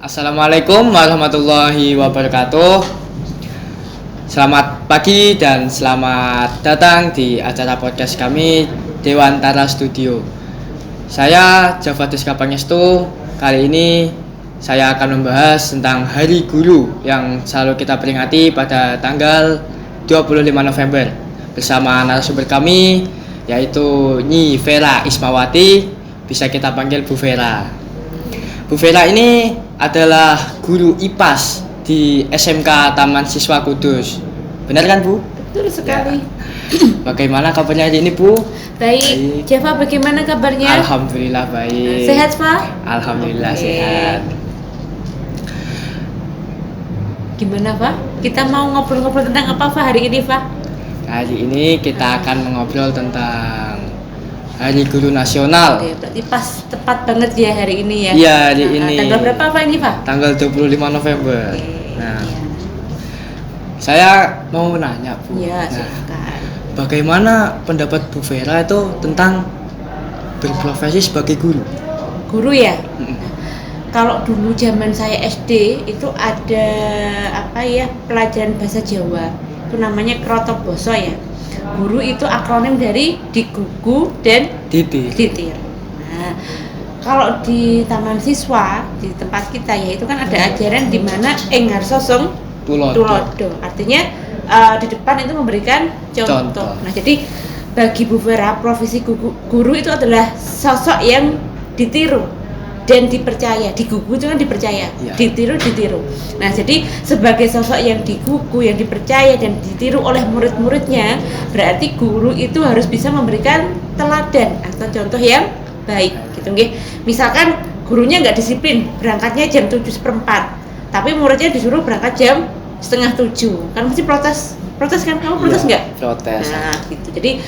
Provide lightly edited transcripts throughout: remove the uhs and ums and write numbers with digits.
Assalamualaikum warahmatullahi wabarakatuh. Selamat pagi dan selamat datang di acara podcast kami Dewantara Studio. Saya Javatus Kapangestu. Kali ini saya akan membahas tentang Hari Guru yang selalu kita peringati pada tanggal 25 November bersama narasumber kami yaitu Nyi Vera Ismawati, bisa kita panggil Bu Vera. Bu Vera ini adalah guru IPAS di SMK Taman Siswa Kudus. Benar kan, Bu? Betul sekali. Ya. Bagaimana kabarnya hari ini, Bu? Baik. Java, bagaimana kabarnya? Alhamdulillah baik. Sehat, Pak? Alhamdulillah Oke. sehat. Gimana, Pak? Kita mau ngobrol-ngobrol tentang apa, Pak, hari ini, Pak? Hari ini kita akan mengobrol tentang Hari Guru Nasional. Oke, berarti pas tepat banget ya hari ini ya. Iya, hari ini. Tanggal berapa Pak ini, Pak? Tanggal 25 November. Oke. Nah, Iya. saya mau nanya, Bu. Iya, Nah, silakan. bagaimana pendapat Bu Vera itu tentang berprofesi sebagai guru? Guru ya? Mm-mm. Kalau dulu zaman saya SD itu ada pelajaran bahasa Jawa. Itu namanya Krotoboso ya. Guru itu akronim dari digugu dan ditir. Nah, kalau di taman siswa di tempat kita ya itu kan ada ajaran di mana enggar sosong tulodo. Artinya di depan itu memberikan contoh. Nah, jadi bagi Bu Vera profesi guru itu adalah sosok yang ditiru dan dipercaya. Digugu itu kan dipercaya, Ya. ditiru. Nah, jadi sebagai sosok yang digugu, yang dipercaya dan ditiru oleh murid-muridnya, berarti guru itu harus bisa memberikan teladan atau contoh yang baik, gitu nggih. Misalkan gurunya nggak disiplin, berangkatnya jam 7:15, tapi muridnya disuruh berangkat jam 6:30, kan mesti protes kan? Kamu protes nggak? Protes. Nah, gitu. Jadi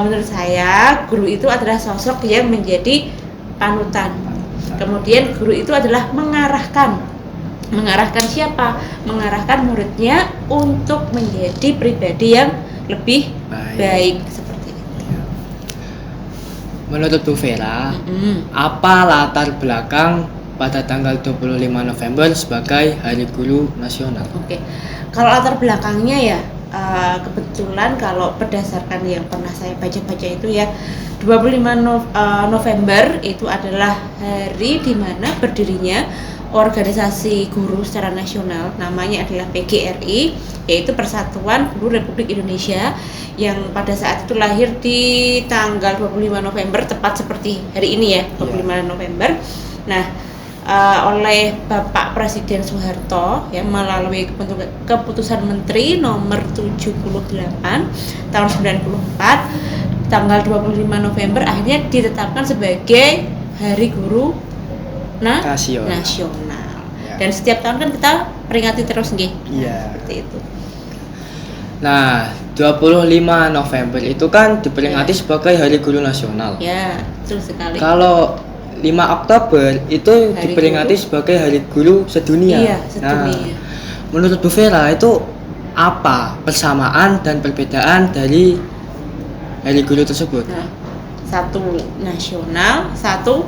menurut saya guru itu adalah sosok yang menjadi panutan. Kemudian guru itu adalah mengarahkan siapa? Mengarahkan muridnya untuk menjadi pribadi yang lebih baik seperti itu. Menurut Bu Vera, apa latar belakang pada tanggal 25 November sebagai Hari Guru Nasional? Oke. Kalau latar belakangnya ya kebetulan kalau berdasarkan yang pernah saya baca-baca itu ya 25 November itu adalah hari di mana berdirinya organisasi guru secara nasional, namanya adalah PGRI, yaitu Persatuan Guru Republik Indonesia, yang pada saat itu lahir di tanggal 25 November tepat seperti hari ini ya, 25 November. Nah, oleh Bapak Presiden Soeharto yang melalui keputusan Menteri nomor 78 tahun 94 tanggal 25 November akhirnya ditetapkan sebagai Hari Guru Nasional. Ya. Dan setiap tahun kan kita peringati terus nggih. Iya. Seperti itu. Nah, 25 November itu kan diperingati sebagai Hari Guru Nasional. Ya, betul sekali. Kalau 5 Oktober itu Hari diperingati Guru sebagai Hari Guru Sedunia. Iya, sedunia. Nah, menurut Bu Vera itu apa persamaan dan perbedaan dari Hari Guru tersebut? Nah, satu nasional, satu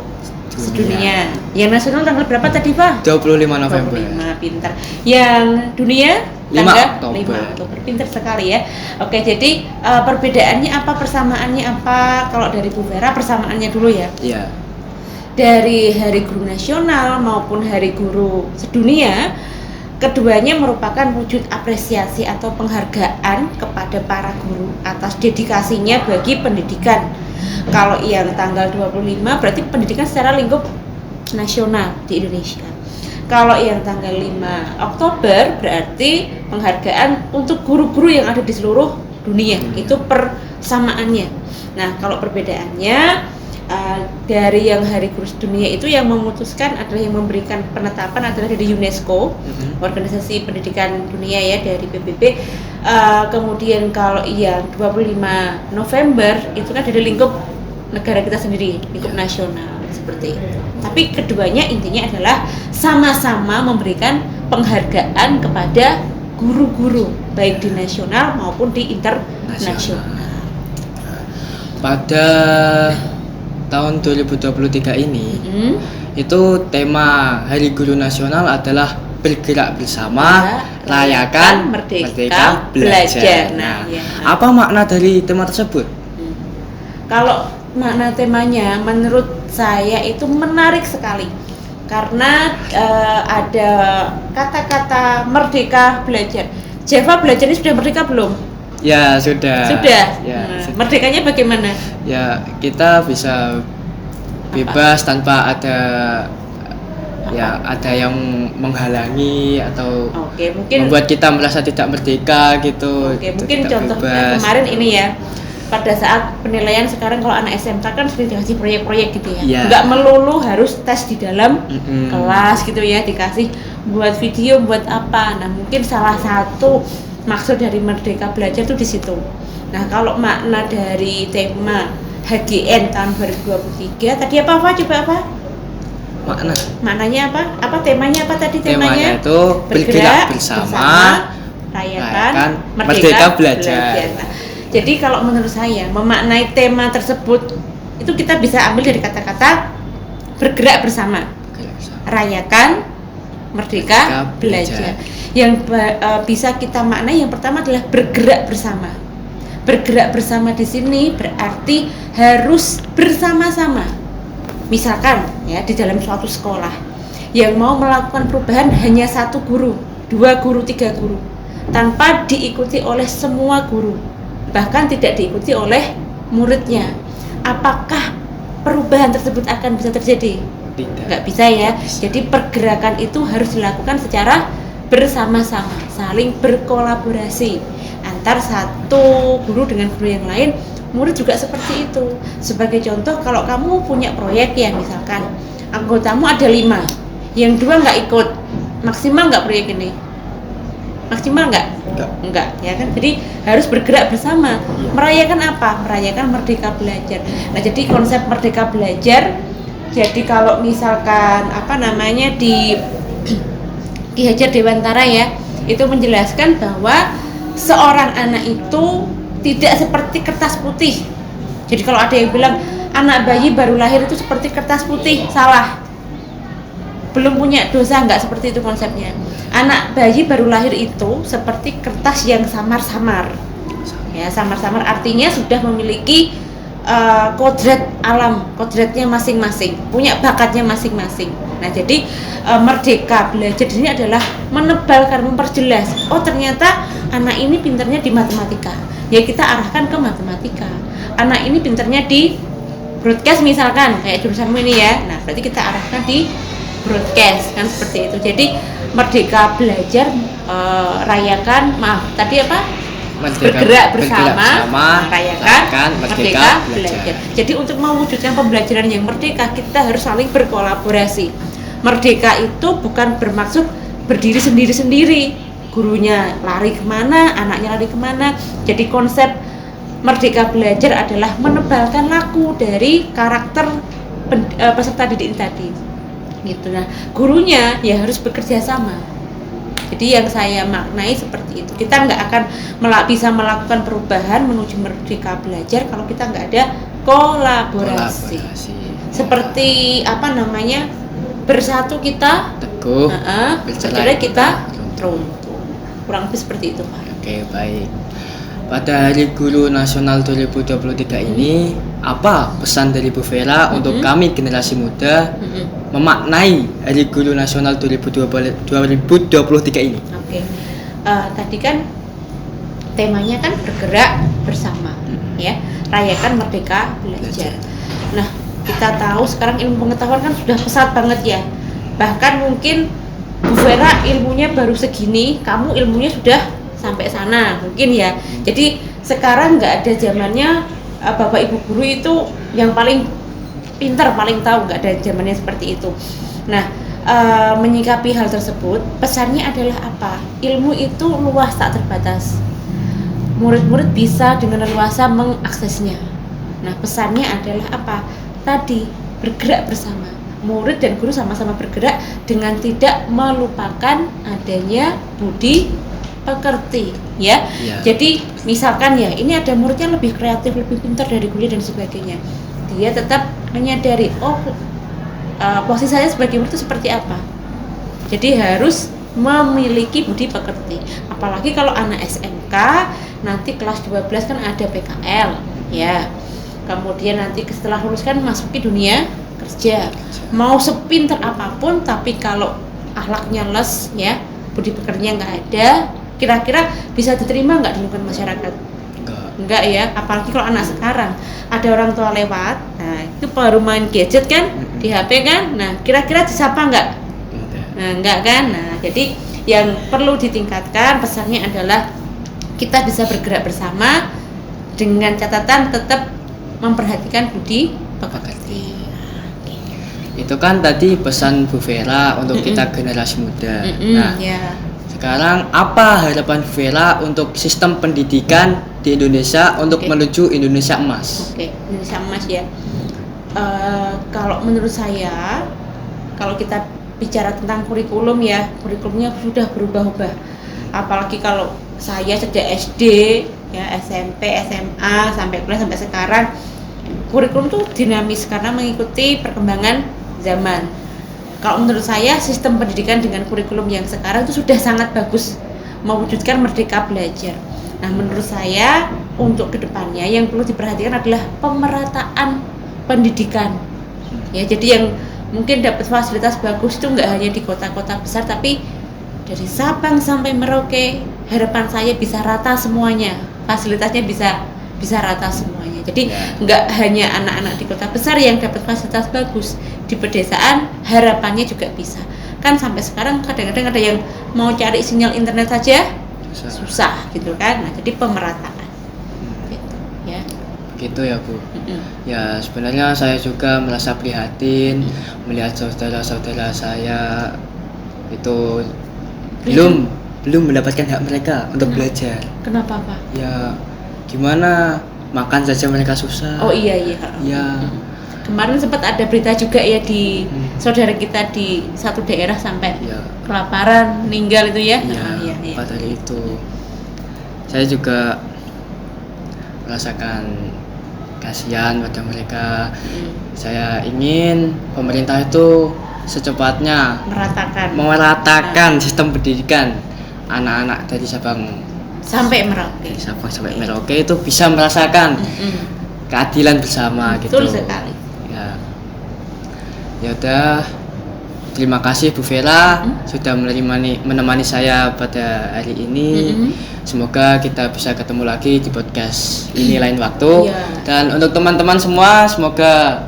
sedunia. Yang nasional tanggal berapa tadi, Pak? 25 November. 25, pinter. Yang dunia 5 tanggal Oktober. 5 Oktober. Pinter sekali ya. Oke, jadi perbedaannya apa, persamaannya apa? Kalau dari Bu Vera persamaannya dulu ya. Iya. Dari Hari Guru Nasional maupun Hari Guru Sedunia, keduanya merupakan wujud apresiasi atau penghargaan kepada para guru atas dedikasinya bagi pendidikan. Kalau yang tanggal 25 berarti pendidikan secara lingkup nasional di Indonesia. Kalau yang tanggal 5 Oktober berarti penghargaan untuk guru-guru yang ada di seluruh dunia. Itu persamaannya. Nah, kalau perbedaannya dari yang Hari Guru Sedunia itu yang memutuskan adalah yang memberikan penetapan adalah dari UNESCO, organisasi pendidikan dunia ya, dari PBB. Kemudian kalau yang 25 November itu kan dari lingkup negara kita sendiri, lingkup nasional seperti itu. Tapi keduanya intinya adalah sama-sama memberikan penghargaan kepada guru-guru baik di nasional maupun di internasional. pada tahun 2023 ini Mm-mm. itu tema Hari Guru Nasional adalah bergerak bersama, Ya, rayakan Merdeka Belajar. Nah, ya. Apa makna dari tema tersebut? Kalau makna temanya menurut saya itu menarik sekali karena ada kata-kata merdeka belajar. Java belajar ini sudah merdeka belum? Ya sudah. Sudah. Ya, Nah, sudah. merdekanya bagaimana? Ya kita bisa bebas tanpa ada yang menghalangi atau Oke, mungkin membuat kita merasa tidak merdeka gitu. Oke, Itu mungkin tidak contohnya bebas. kemarin ini ya. Pada saat penilaian sekarang kalau anak SMK kan sudah dikasih proyek-proyek gitu ya. Iya. Nggak melulu harus tes di dalam Mm-mm. kelas gitu ya, dikasih buat video, buat apa. Nah, mungkin salah satu maksud dari Merdeka Belajar tuh di situ. Nah, kalau makna dari tema HGN tahun 2023 tadi apa coba apa? Makna Maknanya apa? Apa temanya apa tadi temanya temanya? itu bergerak bersama, rayakan Merdeka Belajar. Nah, jadi kalau menurut saya memaknai tema tersebut itu kita bisa ambil dari kata-kata bergerak bersama, rayakan Merdeka Belajar. Yang bisa kita maknai yang pertama adalah bergerak bersama. Bergerak bersama di sini berarti harus bersama-sama. Misalkan ya di dalam suatu sekolah yang mau melakukan perubahan hanya satu guru, 2 guru, 3 guru, tanpa diikuti oleh semua guru, bahkan tidak diikuti oleh muridnya. Apakah perubahan tersebut akan bisa terjadi? Tidak. Nggak bisa ya. Jadi pergerakan itu harus dilakukan secara bersama-sama, saling berkolaborasi antar satu guru dengan guru yang lain. Murid juga seperti itu. Sebagai contoh, kalau kamu punya proyek ya, misalkan anggotamu ada 5, yang 2 nggak ikut, maksimal nggak proyek ini? Maksimal nggak? Enggak, ya kan? Jadi harus bergerak bersama. Merayakan apa? Merayakan Merdeka Belajar. Nah, jadi konsep Merdeka Belajar, jadi kalau misalkan di Ki Hajar Dewantara ya, itu menjelaskan bahwa seorang anak itu tidak seperti kertas putih. Jadi kalau ada yang bilang anak bayi baru lahir itu seperti kertas putih, salah. Belum punya dosa, nggak seperti itu konsepnya. Anak bayi baru lahir itu seperti kertas yang samar-samar. Ya, samar-samar artinya sudah memiliki kodrat alam, kodratnya masing-masing, punya bakatnya masing-masing. Nah, jadi Merdeka Belajar ini adalah menebalkan, memperjelas. Oh, ternyata anak ini pinternya di matematika. Ya kita arahkan ke matematika. Anak ini pinternya di broadcast misalkan, kayak jurusanmu ini ya. Nah, berarti kita arahkan di broadcast kan seperti itu. Jadi Merdeka Belajar rayakan, tadi apa? Bergerak bersama, rayakan Merdeka Belajar. Jadi untuk mewujudkan pembelajaran yang merdeka, kita harus saling berkolaborasi. Merdeka itu bukan bermaksud berdiri sendiri-sendiri. Gurunya lari kemana, anaknya lari kemana. Jadi konsep Merdeka Belajar adalah menebalkan laku dari karakter peserta didik tadi. Gitu. Nah, gurunya ya harus bekerja sama. Jadi yang saya maknai seperti itu. Kita nggak akan bisa melakukan perubahan menuju Merdeka Belajar kalau kita nggak ada kolaborasi. Seperti bersatu kita teguh, bercerai kita runtuh. Kurang lebih seperti itu, Pak. Oke, baik. Pada Hari Guru Nasional 2023 ini, apa pesan dari Bu Vera untuk kami generasi muda memaknai Hari Guru Nasional 2023 ini? Oke. Tadi kan temanya kan bergerak bersama, ya. Rayakan Merdeka Belajar. Nah, kita tahu sekarang ilmu pengetahuan kan sudah pesat banget ya. Bahkan mungkin Bu Vera ilmunya baru segini, kamu ilmunya sudah sampai sana mungkin ya. Jadi sekarang nggak ada zamannya bapak ibu guru itu yang paling pintar, paling tahu, nggak ada zamannya seperti itu. Nah, menyikapi hal tersebut, pesannya adalah apa? Ilmu itu luas tak terbatas. Murid-murid bisa dengan leluasa mengaksesnya. Nah, pesannya adalah apa? Tadi bergerak bersama. Murid dan guru sama-sama bergerak dengan tidak melupakan adanya budi pekerti, ya. Iya. Jadi misalkan ya, ini ada muridnya lebih kreatif, lebih pintar dari gurunya dan sebagainya. Dia tetap menyadari, posisi saya sebagai murid itu seperti apa. Jadi harus memiliki budi pekerti. Apalagi kalau anak SMK, nanti kelas 12 kan ada PKL, ya. Kemudian nanti setelah lulus kan masuki dunia kerja. Mau sepinter apapun, tapi kalau akhlaknya les, ya, budi pekertinya nggak ada, kira-kira bisa diterima nggak di lingkungan masyarakat? Enggak ya, apalagi kalau anak sekarang ada orang tua lewat, nah itu baru main gadget kan, di HP kan, nah kira-kira disapa nggak? Nah enggak kan, nah jadi yang perlu ditingkatkan pesannya adalah kita bisa bergerak bersama dengan catatan tetap memperhatikan budi pekerti. Itu kan tadi pesan Bu Vera untuk kita generasi muda. Nah, ya. sekarang apa harapan Bu Vera untuk sistem pendidikan di Indonesia untuk menuju Indonesia emas? Indonesia emas ya. Kalau menurut saya, kalau kita bicara tentang kurikulum ya, kurikulumnya sudah berubah-ubah. Apalagi kalau saya sejak SD, ya SMP, SMA sampai kuliah sampai sekarang, kurikulum tuh dinamis karena mengikuti perkembangan zaman. Kalau menurut saya sistem pendidikan dengan kurikulum yang sekarang itu sudah sangat bagus mewujudkan merdeka belajar. Nah, menurut saya untuk kedepannya yang perlu diperhatikan adalah pemerataan pendidikan. Ya, jadi yang mungkin dapat fasilitas bagus itu nggak hanya di kota-kota besar, tapi dari Sabang sampai Merauke, harapan saya bisa rata semuanya, fasilitasnya bisa rata semuanya. Jadi nggak hanya anak-anak di kota besar yang dapat fasilitas bagus, di pedesaan harapannya juga bisa. Kan sampai sekarang kadang-kadang ada yang mau cari sinyal internet saja susah gitu kan. Nah, jadi pemerataan gitu ya. Gitu ya Bu. Ya sebenarnya saya juga merasa prihatin melihat saudara-saudara saya itu belum mendapatkan hak mereka untuk belajar. Kenapa Pak? Ya gimana, makan saja mereka susah. Oh iya. Ya. Kemarin sempat ada berita juga ya di saudara kita di satu daerah sampai kelaparan, meninggal itu ya. Iya. Pada hari itu saya juga merasakan kasihan pada mereka. Saya ingin pemerintah itu secepatnya meratakan sistem pendidikan anak-anak dari Sabang sampai Merauke. Merauke itu bisa merasakan keadilan bersama. Betul gitu. Sekali. Ya udah, terima kasih Bu Vera sudah menemani saya pada hari ini. Semoga kita bisa ketemu lagi di podcast ini lain waktu. Dan untuk teman-teman semua, semoga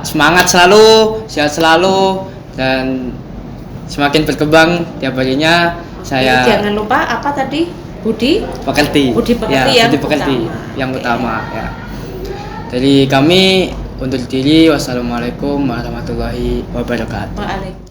semangat selalu, sehat selalu, dan semakin berkembang tiap harinya. Jangan lupa apa tadi? Budi pekerti yang utama ya. Dari kami undur diri, wassalamualaikum warahmatullahi wabarakatuh.